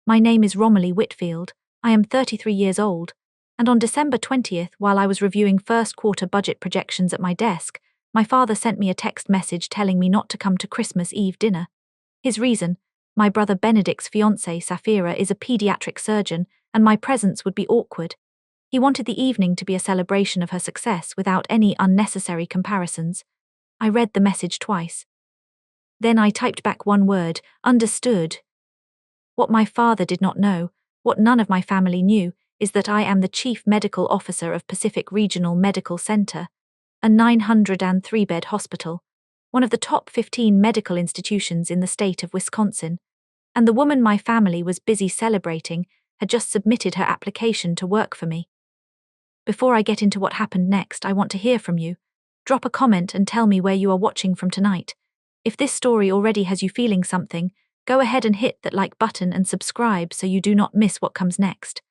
My name is Romilly Whitfield. I am 33 years old, and on December 20th, while I was reviewing first quarter budget projections at my desk, my father sent me a text message telling me not to come to Christmas Eve dinner. His reason: my brother Benedict's fiancée, Safira, is a pediatric surgeon, and my presence would be awkward. He wanted the evening to be a celebration of her success without any unnecessary comparisons. I read the message twice. Then I typed back one word: understood. What my father did not know, what none of my family knew, is that I am the Chief Medical Officer of Pacific Regional Medical Center, a 903-bed hospital, one of the top 15 medical institutions in the state of Wisconsin, and the woman my family was busy celebrating had just submitted her application to work for me. Before I get into what happened next, I want to hear from you. Drop a comment and tell me where you are watching from tonight. If this story already has you feeling something, go ahead and hit that like button and subscribe so you do not miss what comes next.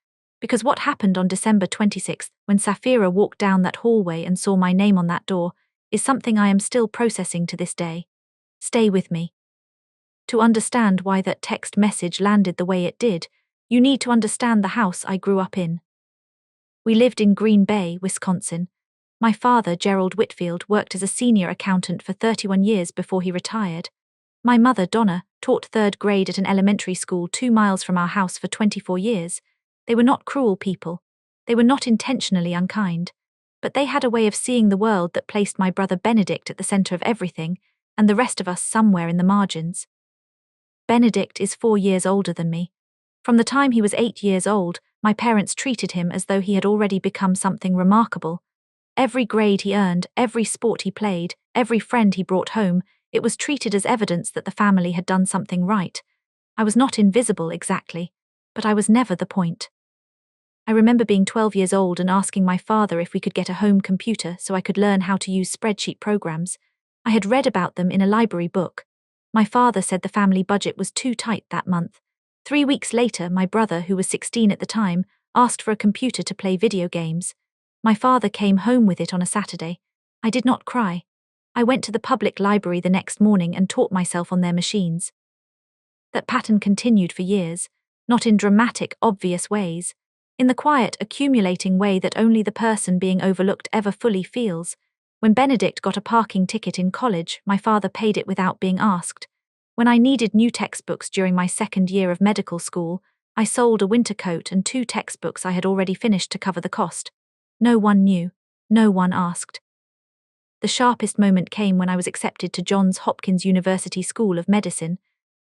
Because what happened on December 26th, when Safira walked down that hallway and saw my name on that door, is something I am still processing to this day. Stay with me. To understand why that text message landed the way it did, you need to understand the house I grew up in. We lived in Green Bay, Wisconsin. My father, Gerald Whitfield, worked as a senior accountant for 31 years before he retired. My mother, Donna, taught third grade at an elementary school 2 miles from our house for 24 years. They were not cruel people. They were not intentionally unkind. But they had a way of seeing the world that placed my brother Benedict at the center of everything, and the rest of us somewhere in the margins. Benedict is 4 years older than me. From the time he was 8 years old, my parents treated him as though he had already become something remarkable. Every grade he earned, every sport he played, every friend he brought home, it was treated as evidence that the family had done something right. I was not invisible exactly, but I was never the point. I remember being 12 years old and asking my father if we could get a home computer so I could learn how to use spreadsheet programs. I had read about them in a library book. My father said the family budget was too tight that month. 3 weeks later, my brother, who was 16 at the time, asked for a computer to play video games. My father came home with it on a Saturday. I did not cry. I went to the public library the next morning and taught myself on their machines. That pattern continued for years, not in dramatic, obvious ways, in the quiet, accumulating way that only the person being overlooked ever fully feels. When Benedict got a parking ticket in college, my father paid it without being asked. When I needed new textbooks during my second year of medical school, I sold a winter coat and 2 textbooks I had already finished to cover the cost. No one knew. No one asked. The sharpest moment came when I was accepted to Johns Hopkins University School of Medicine.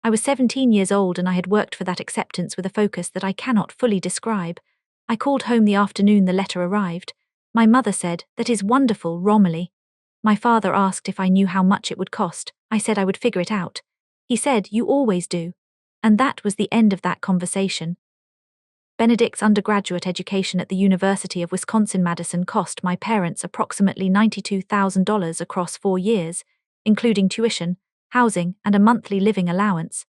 I was 17 years old and I had worked for that acceptance with a focus that I cannot fully describe. I called home the afternoon the letter arrived. My mother said, "That is wonderful, Romilly." My father asked if I knew how much it would cost. I said I would figure it out. He said, "You always do." And that was the end of that conversation. Benedict's undergraduate education at the University of Wisconsin-Madison cost my parents approximately $92,000 across 4 years, including tuition, housing, and a monthly living allowance.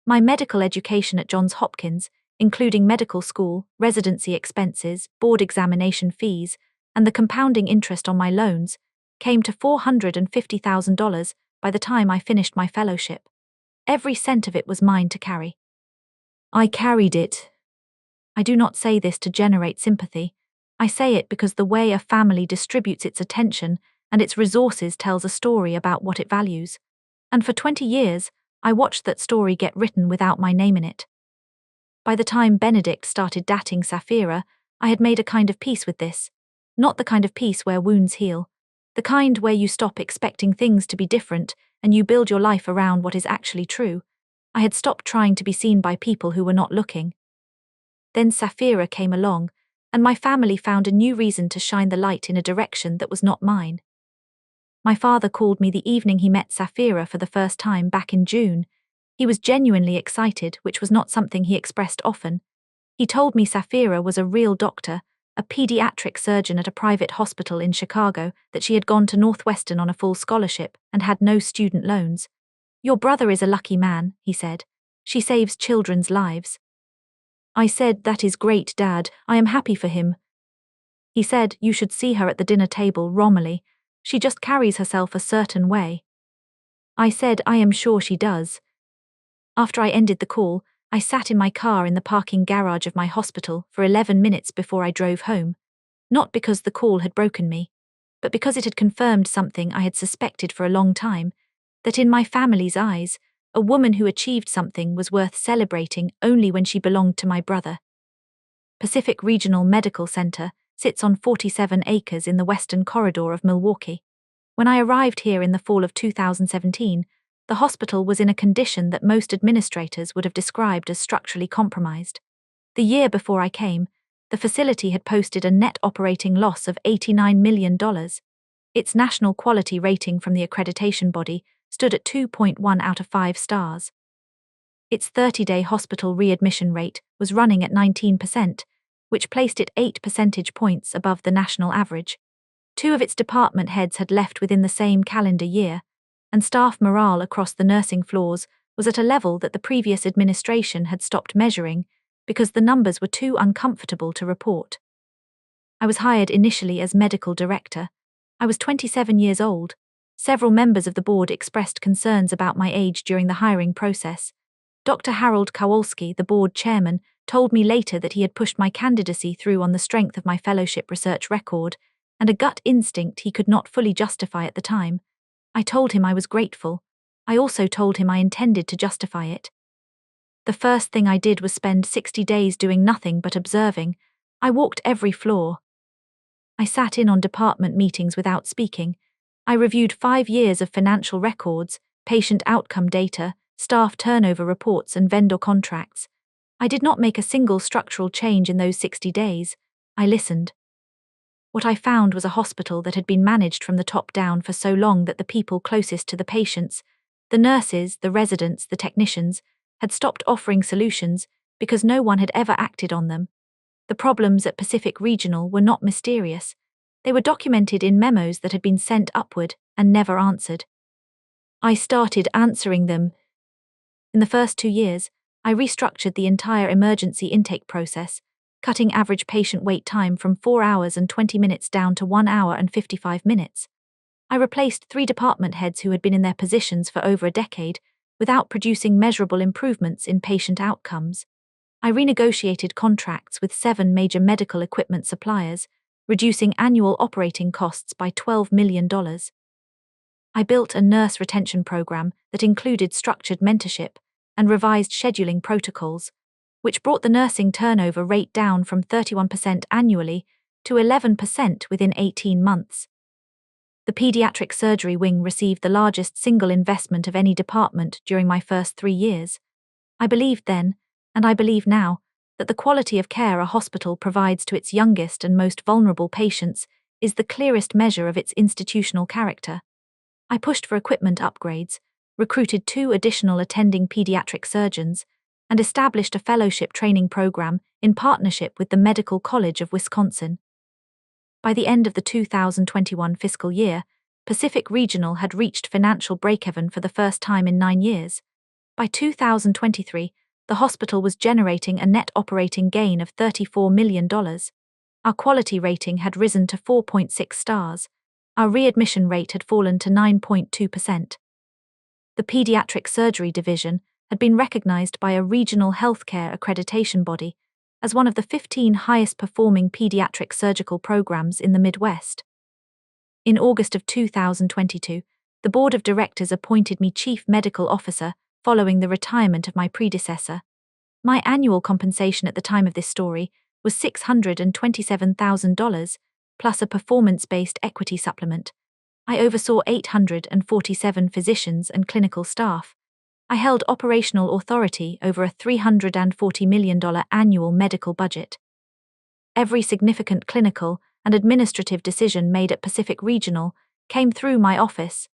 My medical education at Johns Hopkins, including medical school, residency expenses, board examination fees, and the compounding interest on my loans, came to $450,000 by the time I finished my fellowship. Every cent of it was mine to carry. I carried it. I do not say this to generate sympathy. I say it because the way a family distributes its attention and its resources tells a story about what it values. And for 20 years, I watched that story get written without my name in it. By the time Benedict started dating Safira, I had made a kind of peace with this. Not the kind of peace where wounds heal. The kind where you stop expecting things to be different and you build your life around what is actually true. I had stopped trying to be seen by people who were not looking. Then Safira came along, and my family found a new reason to shine the light in a direction that was not mine. My father called me the evening he met Safira for the first time back in June. He was genuinely excited, which was not something he expressed often. He told me Safira was a real doctor, a pediatric surgeon at a private hospital in Chicago, that she had gone to Northwestern on a full scholarship and had no student loans. "Your brother is a lucky man," he said. "She saves children's lives." I said, "That is great, Dad. I am happy for him." He said, "You should see her at the dinner table, Romilly. She just carries herself a certain way." I said, "I am sure she does." After I ended the call, I sat in my car in the parking garage of my hospital for 11 minutes before I drove home, not because the call had broken me, but because it had confirmed something I had suspected for a long time, that in my family's eyes, a woman who achieved something was worth celebrating only when she belonged to my brother. Pacific Regional Medical Center sits on 47 acres in the western corridor of Milwaukee. When I arrived here in the fall of 2017, the hospital was in a condition that most administrators would have described as structurally compromised. The year before I came, the facility had posted a net operating loss of $89 million. Its national quality rating from the accreditation body stood at 2.1 out of 5 stars. Its 30-day hospital readmission rate was running at 19%, which placed it 8 percentage points above the national average. 2 of its department heads had left within the same calendar year, and staff morale across the nursing floors was at a level that the previous administration had stopped measuring because the numbers were too uncomfortable to report. I was hired initially as medical director. I was 27 years old. Several members of the board expressed concerns about my age during the hiring process. Dr. Harold Kowalski, the board chairman, told me later that he had pushed my candidacy through on the strength of my fellowship research record and a gut instinct he could not fully justify at the time. I told him I was grateful. I also told him I intended to justify it. The first thing I did was spend 60 days doing nothing but observing. I walked every floor. I sat in on department meetings without speaking. I reviewed 5 years of financial records, patient outcome data, staff turnover reports, and vendor contracts. I did not make a single structural change in those 60 days. I listened. What I found was a hospital that had been managed from the top down for so long that the people closest to the patients, the nurses, the residents, the technicians, had stopped offering solutions because no one had ever acted on them. The problems at Pacific Regional were not mysterious. They were documented in memos that had been sent upward and never answered. I started answering them. In the first 2 years, I restructured the entire emergency intake process, cutting average patient wait time from 4 hours and 20 minutes down to 1 hour and 55 minutes. I replaced 3 department heads who had been in their positions for over a decade without producing measurable improvements in patient outcomes. I renegotiated contracts with 7 major medical equipment suppliers, reducing annual operating costs by $12 million. I built a nurse retention program that included structured mentorship and revised scheduling protocols, which brought the nursing turnover rate down from 31% annually to 11% within 18 months. The pediatric surgery wing received the largest single investment of any department during my first 3 years. I believed then, and I believe now, that the quality of care a hospital provides to its youngest and most vulnerable patients is the clearest measure of its institutional character. I pushed for equipment upgrades, recruited 2 additional attending pediatric surgeons, and established a fellowship training program in partnership with the Medical College of Wisconsin. By the end of the 2021 fiscal year, Pacific Regional had reached financial break-even for the first time in 9 years. By 2023, the hospital was generating a net operating gain of $34 million. Our quality rating had risen to 4.6 stars. Our readmission rate had fallen to 9.2%. The pediatric surgery division had been recognized by a regional healthcare accreditation body as one of the 15 highest-performing pediatric surgical programs in the Midwest. In August of 2022, the board of directors appointed me chief medical officer following the retirement of my predecessor. My annual compensation at the time of this story was $627,000, plus a performance-based equity supplement. I oversaw 847 physicians and clinical staff. I held operational authority over a $340 million annual medical budget. Every significant clinical and administrative decision made at Pacific Regional came through my office.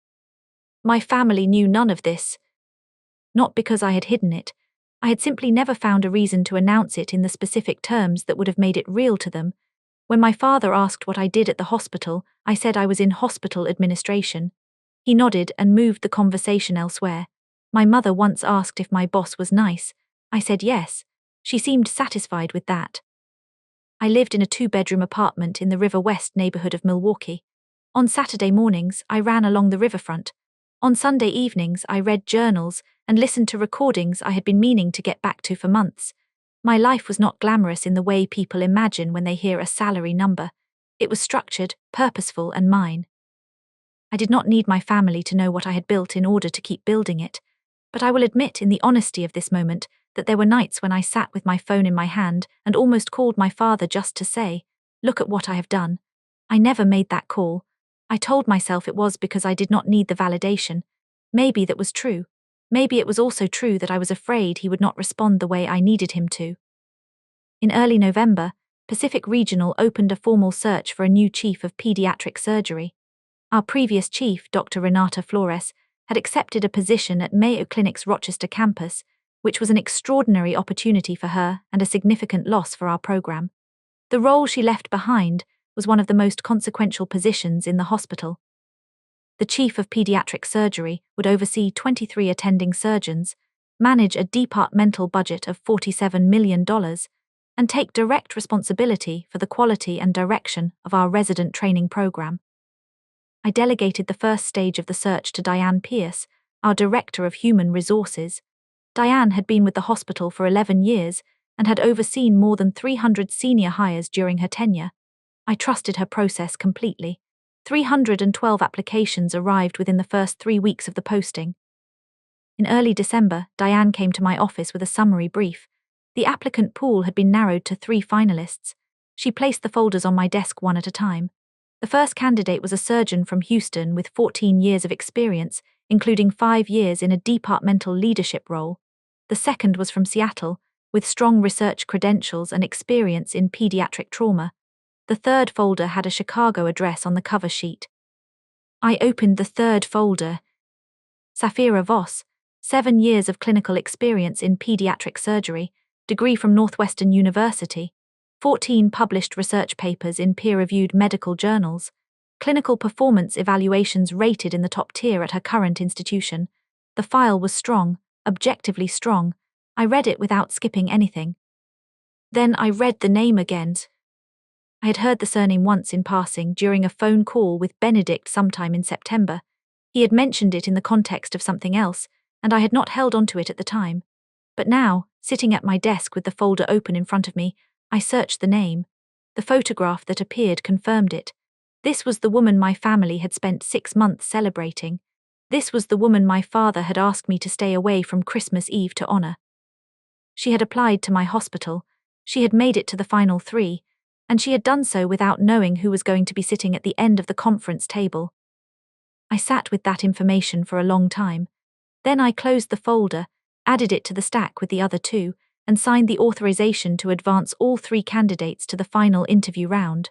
My family knew none of this. Not because I had hidden it. I had simply never found a reason to announce it in the specific terms that would have made it real to them. When my father asked what I did at the hospital, I said I was in hospital administration. He nodded and moved the conversation elsewhere. My mother once asked if my boss was nice. I said yes. She seemed satisfied with that. I lived in a 2-bedroom apartment in the River West neighborhood of Milwaukee. On Saturday mornings, I ran along the riverfront. On Sunday evenings, I read journals and listened to recordings I had been meaning to get back to for months. My life was not glamorous in the way people imagine when they hear a salary number. It was structured, purposeful, and mine. I did not need my family to know what I had built in order to keep building it, but I will admit in the honesty of this moment that there were nights when I sat with my phone in my hand and almost called my father just to say, "Look at what I have done." I never made that call. I told myself it was because I did not need the validation. Maybe that was true. Maybe it was also true that I was afraid he would not respond the way I needed him to. In early November, Pacific Regional opened a formal search for a new chief of pediatric surgery. Our previous chief, Dr. Renata Flores, had accepted a position at Mayo Clinic's Rochester campus, which was an extraordinary opportunity for her and a significant loss for our program. The role she left behind was one of the most consequential positions in the hospital. The chief of pediatric surgery would oversee 23 attending surgeons, manage a departmental budget of $47 million, and take direct responsibility for the quality and direction of our resident training program. I delegated the first stage of the search to Diane Pierce, our Director of Human Resources. Diane had been with the hospital for 11 years and had overseen more than 300 senior hires during her tenure. I trusted her process completely. 312 applications arrived within the first 3 weeks of the posting. In early December, Diane came to my office with a summary brief. The applicant pool had been narrowed to 3 finalists. She placed the folders on my desk one at a time. The first candidate was a surgeon from Houston with 14 years of experience, including 5 years in a departmental leadership role. The second was from Seattle, with strong research credentials and experience in pediatric trauma. The third folder had a Chicago address on the cover sheet. I opened the third folder. Safira Voss, 7 years of clinical experience in pediatric surgery, degree from Northwestern University, 14 published research papers in peer-reviewed medical journals, clinical performance evaluations rated in the top tier at her current institution. The file was strong, objectively strong. I read it without skipping anything. Then I read the name again. I had heard the surname once in passing during a phone call with Benedict sometime in September. He had mentioned it in the context of something else, and I had not held onto it at the time. But now, sitting at my desk with the folder open in front of me, I searched the name. The photograph that appeared confirmed it. This was the woman my family had spent 6 months celebrating. This was the woman my father had asked me to stay away from Christmas Eve to honor. She had applied to my hospital. She had made it to the final 3, and she had done so without knowing who was going to be sitting at the end of the conference table. I sat with that information for a long time. Then I closed the folder, added it to the stack with the other 2, and signed the authorization to advance all 3 candidates to the final interview round.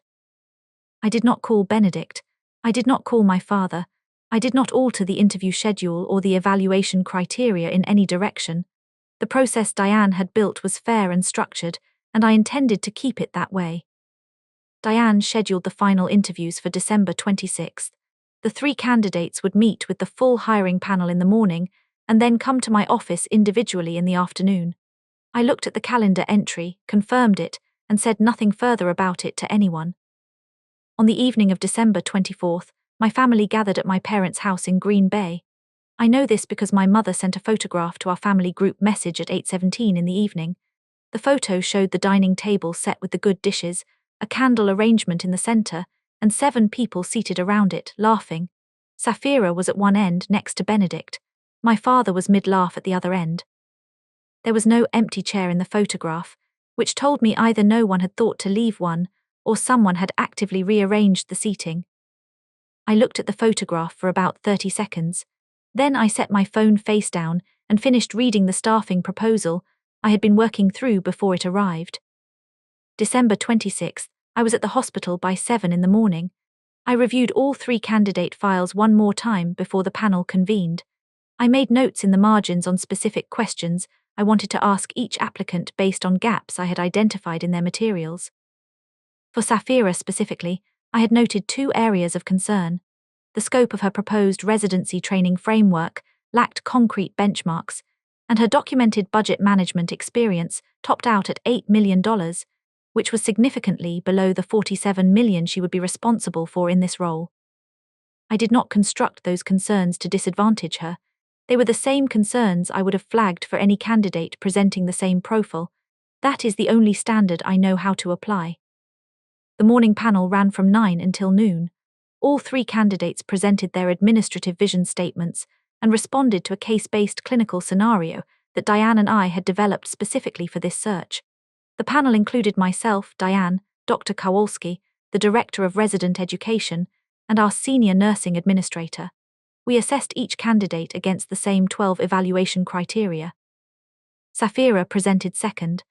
I did not call Benedict. I did not call my father. I did not alter the interview schedule or the evaluation criteria in any direction. The process Diane had built was fair and structured, and I intended to keep it that way. Diane scheduled the final interviews for December 26th. The 3 candidates would meet with the full hiring panel in the morning and then come to my office individually in the afternoon. I looked at the calendar entry, confirmed it, and said nothing further about it to anyone. On the evening of December 24th, my family gathered at my parents' house in Green Bay. I know this because my mother sent a photograph to our family group message at 8:17 in the evening. The photo showed the dining table set with the good dishes, a candle arrangement in the center, and 7 people seated around it, laughing. Safira was at one end next to Benedict. My father was mid-laugh at the other end. There was no empty chair in the photograph, which told me either no one had thought to leave one, or someone had actively rearranged the seating. I looked at the photograph for about 30 seconds. Then I set my phone face down and finished reading the staffing proposal I had been working through before it arrived. December 26th, I was at the hospital by 7 in the morning. I reviewed all 3 candidate files one more time before the panel convened. I made notes in the margins on specific questions I wanted to ask each applicant based on gaps I had identified in their materials. For Safira specifically, I had noted 2 areas of concern. The scope of her proposed residency training framework lacked concrete benchmarks, and her documented budget management experience topped out at $8 million, which was significantly below the $47 million she would be responsible for in this role. I did not construct those concerns to disadvantage her. They were the same concerns I would have flagged for any candidate presenting the same profile. That is the only standard I know how to apply. The morning panel ran from 9 until noon. All 3 candidates presented their administrative vision statements and responded to a case-based clinical scenario that Diane and I had developed specifically for this search. The panel included myself, Diane, Dr. Kowalski, the Director of Resident Education, and our Senior Nursing Administrator. We assessed each candidate against the same 12 evaluation criteria. Safira presented second.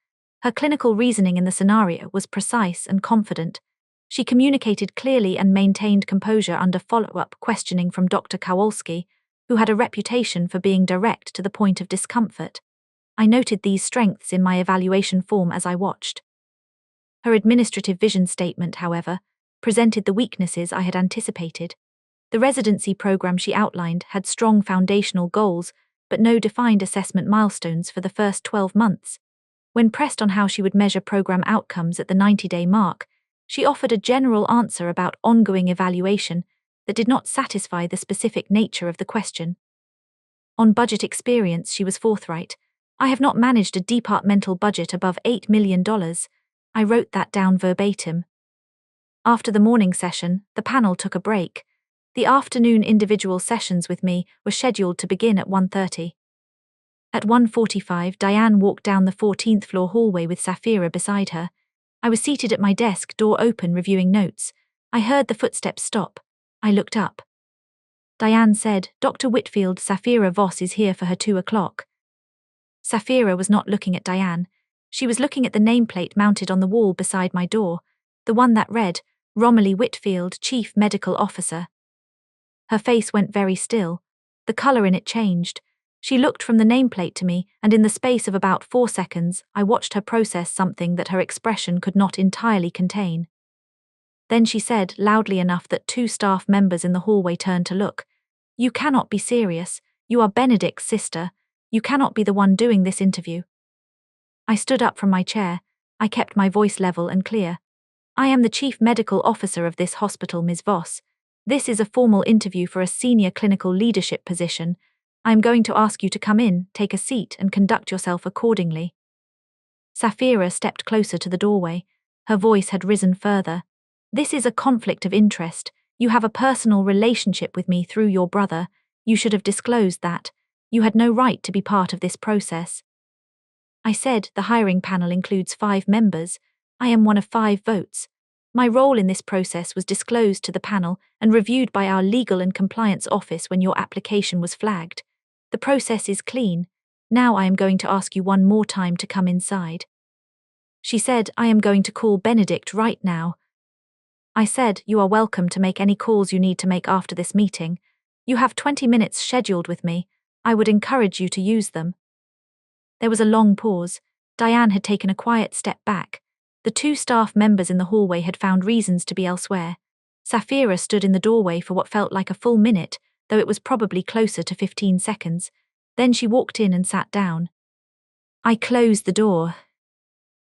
Her clinical reasoning in the scenario was precise and confident. She communicated clearly and maintained composure under follow-up questioning from Dr. Kowalski, who had a reputation for being direct to the point of discomfort. I noted these strengths in my evaluation form as I watched. Her administrative vision statement, however, presented the weaknesses I had anticipated. The residency program she outlined had strong foundational goals, but no defined assessment milestones for the first 12 months. When pressed on how she would measure program outcomes at the 90-day mark, she offered a general answer about ongoing evaluation that did not satisfy the specific nature of the question. On budget experience, she was forthright. I have not managed a departmental budget above $8 million. I wrote that down verbatim. After the morning session, the panel took a break. The afternoon individual sessions with me were scheduled to begin at 1:30. At 1:45, Diane walked down the 14th floor hallway with Safira beside her. I was seated at my desk, door open, reviewing notes. I heard the footsteps stop. I looked up. Diane said, "Dr. Whitfield, Safira Voss is here for her 2 o'clock. Safira was not looking at Diane. She was looking at the nameplate mounted on the wall beside my door, the one that read, Romilly Whitfield, Chief Medical Officer. Her face went very still. The color in it changed. She looked from the nameplate to me, and in the space of about 4 seconds, I watched her process something that her expression could not entirely contain. Then she said, loudly enough that 2 staff members in the hallway turned to look, "You cannot be serious. You are Benedict's sister. You cannot be the one doing this interview." I stood up from my chair. I kept my voice level and clear. "I am the Chief Medical Officer of this hospital, Ms. Voss. This is a formal interview for a senior clinical leadership position. I am going to ask you to come in, take a seat, and conduct yourself accordingly." Safira stepped closer to the doorway. Her voice had risen further. "This is a conflict of interest. You have a personal relationship with me through your brother. You should have disclosed that. You had no right to be part of this process." I said, "The hiring panel includes 5 members. I am one of 5 votes. My role in this process was disclosed to the panel and reviewed by our legal and compliance office when your application was flagged. The process is clean. Now I am going to ask you one more time to come inside." She said, "I am going to call Benedict right now." I said, "You are welcome to make any calls you need to make after this meeting. You have 20 minutes scheduled with me. I would encourage you to use them." There was a long pause. Diane had taken a quiet step back. The 2 staff members in the hallway had found reasons to be elsewhere. Safira stood in the doorway for what felt like a full minute, though it was probably closer to 15 seconds. Then she walked in and sat down. I closed the door.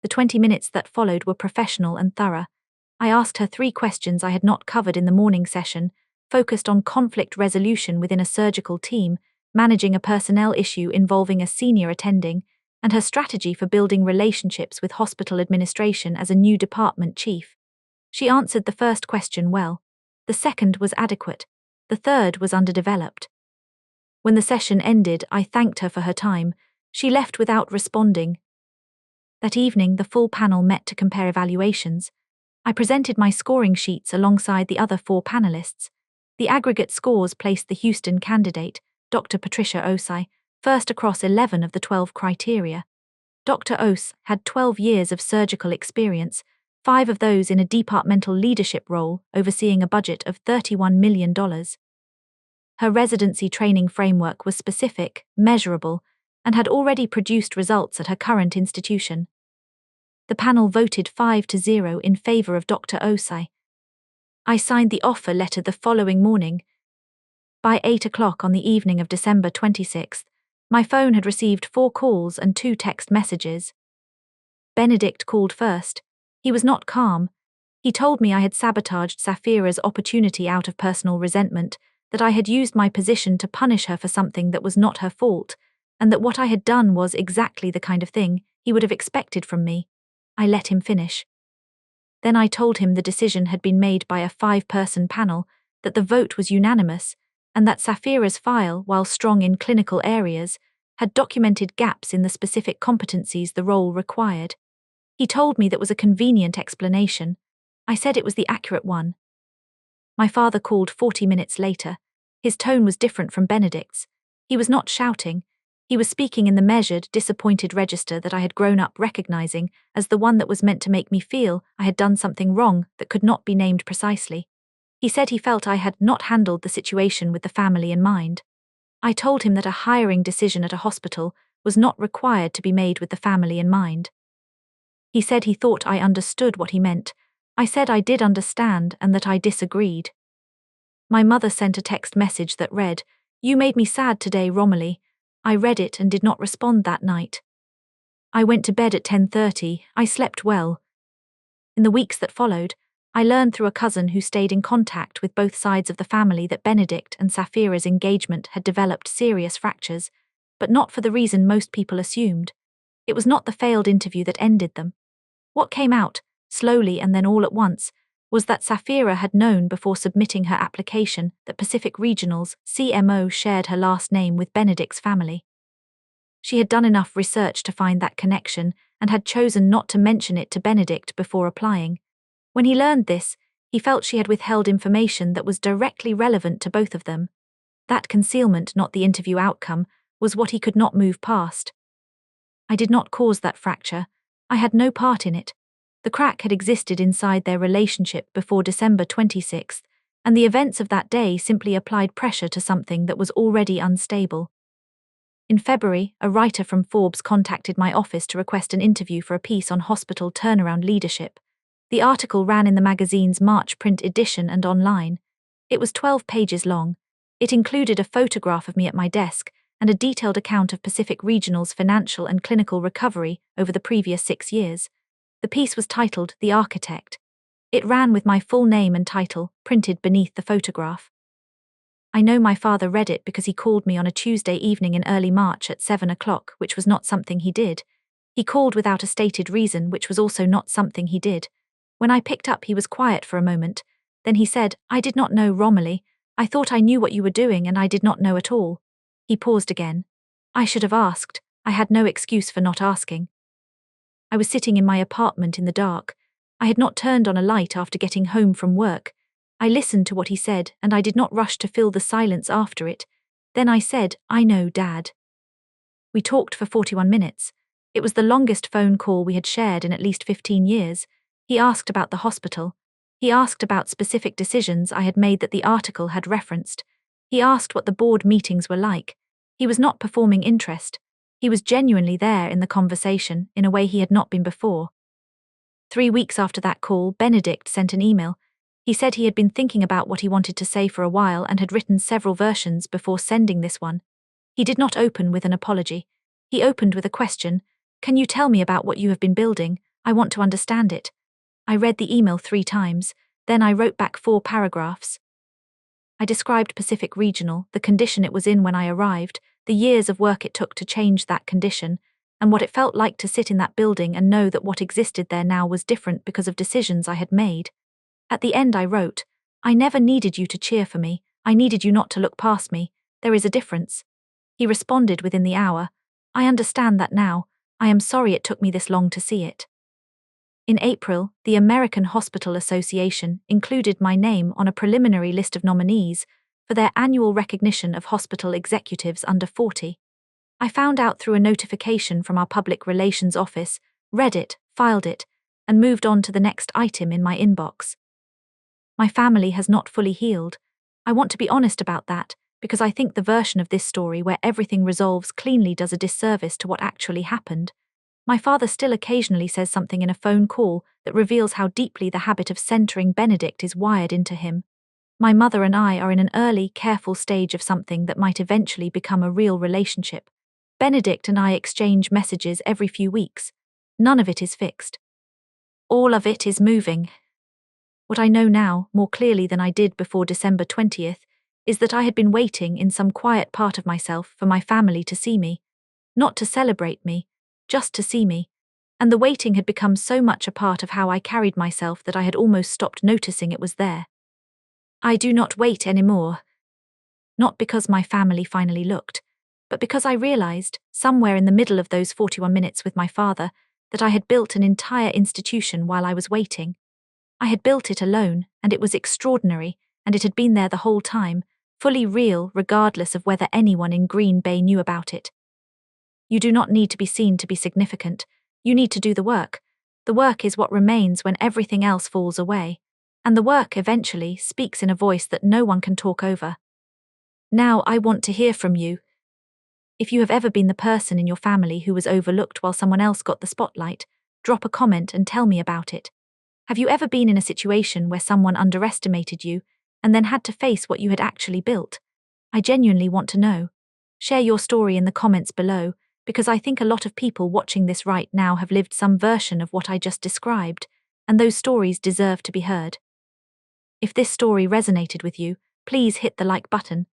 The 20 minutes that followed were professional and thorough. I asked her 3 questions I had not covered in the morning session, focused on conflict resolution within a surgical team, managing a personnel issue involving a senior attending, and her strategy for building relationships with hospital administration as a new department chief. She answered the first question well. The second was adequate. The third was underdeveloped. When the session ended, I thanked her for her time. She left without responding. That evening, the full panel met to compare evaluations. I presented my scoring sheets alongside the other 4 panelists. The aggregate scores placed the Houston candidate, Dr. Patricia Osai, first across 11 of the 12 criteria. Dr. Ose had 12 years of surgical experience, 5 of those in a departmental leadership role overseeing a budget of $31 million. Her residency training framework was specific, measurable, and had already produced results at her current institution. The panel voted 5-0 in favor of Dr. Osai. I signed the offer letter the following morning. By 8 o'clock on the evening of December 26th, my phone had received 4 calls and 2 text messages. Benedict called first. He was not calm. He told me I had sabotaged Safira's opportunity out of personal resentment, that I had used my position to punish her for something that was not her fault, and that what I had done was exactly the kind of thing he would have expected from me. I let him finish. Then I told him the decision had been made by a 5-person panel, that the vote was unanimous, and that Safira's file, while strong in clinical areas, had documented gaps in the specific competencies the role required. He told me that was a convenient explanation. I said it was the accurate one. My father called 40 minutes later. His tone was different from Benedict's. He was not shouting. He was speaking in the measured, disappointed register that I had grown up recognizing as the one that was meant to make me feel I had done something wrong that could not be named precisely. He said he felt I had not handled the situation with the family in mind. I told him that a hiring decision at a hospital was not required to be made with the family in mind. He said he thought I understood what he meant. I said I did understand and that I disagreed. My mother sent a text message that read, "You made me sad today, Romilly." I read it and did not respond that night. I went to bed at 10:30. I slept well. In the weeks that followed, I learned through a cousin who stayed in contact with both sides of the family that Benedict and Safira's engagement had developed serious fractures, but not for the reason most people assumed. It was not the failed interview that ended them. What came out, slowly and then all at once, was that Safira had known before submitting her application that Pacific Regional's CMO shared her last name with Benedict's family. She had done enough research to find that connection and had chosen not to mention it to Benedict before applying. When he learned this, he felt she had withheld information that was directly relevant to both of them. That concealment, not the interview outcome, was what he could not move past. I did not cause that fracture. I had no part in it. The crack had existed inside their relationship before December 26th, and the events of that day simply applied pressure to something that was already unstable. In February, a writer from Forbes contacted my office to request an interview for a piece on hospital turnaround leadership. The article ran in the magazine's March print edition and online. It was 12 pages long. It included a photograph of me at my desk and a detailed account of Pacific Regional's financial and clinical recovery over the previous 6 years. The piece was titled The Architect. It ran with my full name and title, printed beneath the photograph. I know my father read it because he called me on a Tuesday evening in early March at 7 o'clock, which was not something he did. He called without a stated reason, which was also not something he did. When I picked up, he was quiet for a moment. Then he said, "I did not know, Romilly. I thought I knew what you were doing and I did not know at all." He paused again. I should have asked. I had no excuse for not asking. I was sitting in my apartment in the dark. I had not turned on a light after getting home from work. I listened to what he said, and I did not rush to fill the silence after it. Then I said, "I know, Dad." We talked for 41 minutes. It was the longest phone call we had shared in at least 15 years. He asked about the hospital. He asked about specific decisions I had made that the article had referenced. He asked what the board meetings were like. He was not performing interest. He was genuinely there in the conversation in a way he had not been before. 3 weeks after that call, Benedict sent an email. He said he had been thinking about what he wanted to say for a while and had written several versions before sending this one. He did not open with an apology. He opened with a question. "Can you tell me about what you have been building? I want to understand it." I read the email 3 times, then I wrote back 4 paragraphs. I described Pacific Regional, the condition it was in when I arrived, the years of work it took to change that condition, and what it felt like to sit in that building and know that what existed there now was different because of decisions I had made. At the end I wrote, "I never needed you to cheer for me. I needed you not to look past me. There is a difference." He responded within the hour, "I understand that now. I am sorry it took me this long to see it." In April, the American Hospital Association included my name on a preliminary list of nominees for their annual recognition of hospital executives under 40. I found out through a notification from our public relations office, read it, filed it, and moved on to the next item in my inbox. My family has not fully healed. I want to be honest about that, because I think the version of this story where everything resolves cleanly does a disservice to what actually happened. My father still occasionally says something in a phone call that reveals how deeply the habit of centering Benedict is wired into him. My mother and I are in an early, careful stage of something that might eventually become a real relationship. Benedict and I exchange messages every few weeks. None of it is fixed. All of it is moving. What I know now, more clearly than I did before December 20th, is that I had been waiting in some quiet part of myself for my family to see me, not to celebrate me, just to see me, and the waiting had become so much a part of how I carried myself that I had almost stopped noticing it was there. I do not wait anymore. Not because my family finally looked, but because I realized, somewhere in the middle of those 41 minutes with my father, that I had built an entire institution while I was waiting. I had built it alone, and it was extraordinary, and it had been there the whole time, fully real regardless of whether anyone in Green Bay knew about it. You do not need to be seen to be significant. You need to do the work. The work is what remains when everything else falls away, and the work eventually speaks in a voice that no one can talk over. Now I want to hear from you. If you have ever been the person in your family who was overlooked while someone else got the spotlight, drop a comment and tell me about it. Have you ever been in a situation where someone underestimated you and then had to face what you had actually built? I genuinely want to know. Share your story in the comments below, because I think a lot of people watching this right now have lived some version of what I just described, and those stories deserve to be heard. If this story resonated with you, please hit the like button.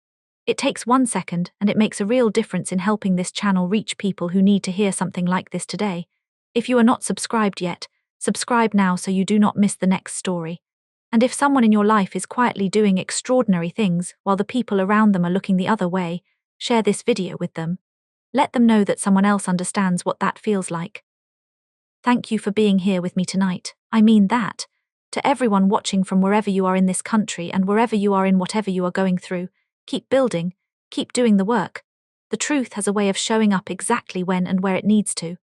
It takes 1 second and it makes a real difference in helping this channel reach people who need to hear something like this today. If you are not subscribed yet, subscribe now so you do not miss the next story. And if someone in your life is quietly doing extraordinary things while the people around them are looking the other way, share this video with them. Let them know that someone else understands what that feels like. Thank you for being here with me tonight. I mean that. To everyone watching from wherever you are in this country and wherever you are in whatever you are going through, keep building, keep doing the work. The truth has a way of showing up exactly when and where it needs to.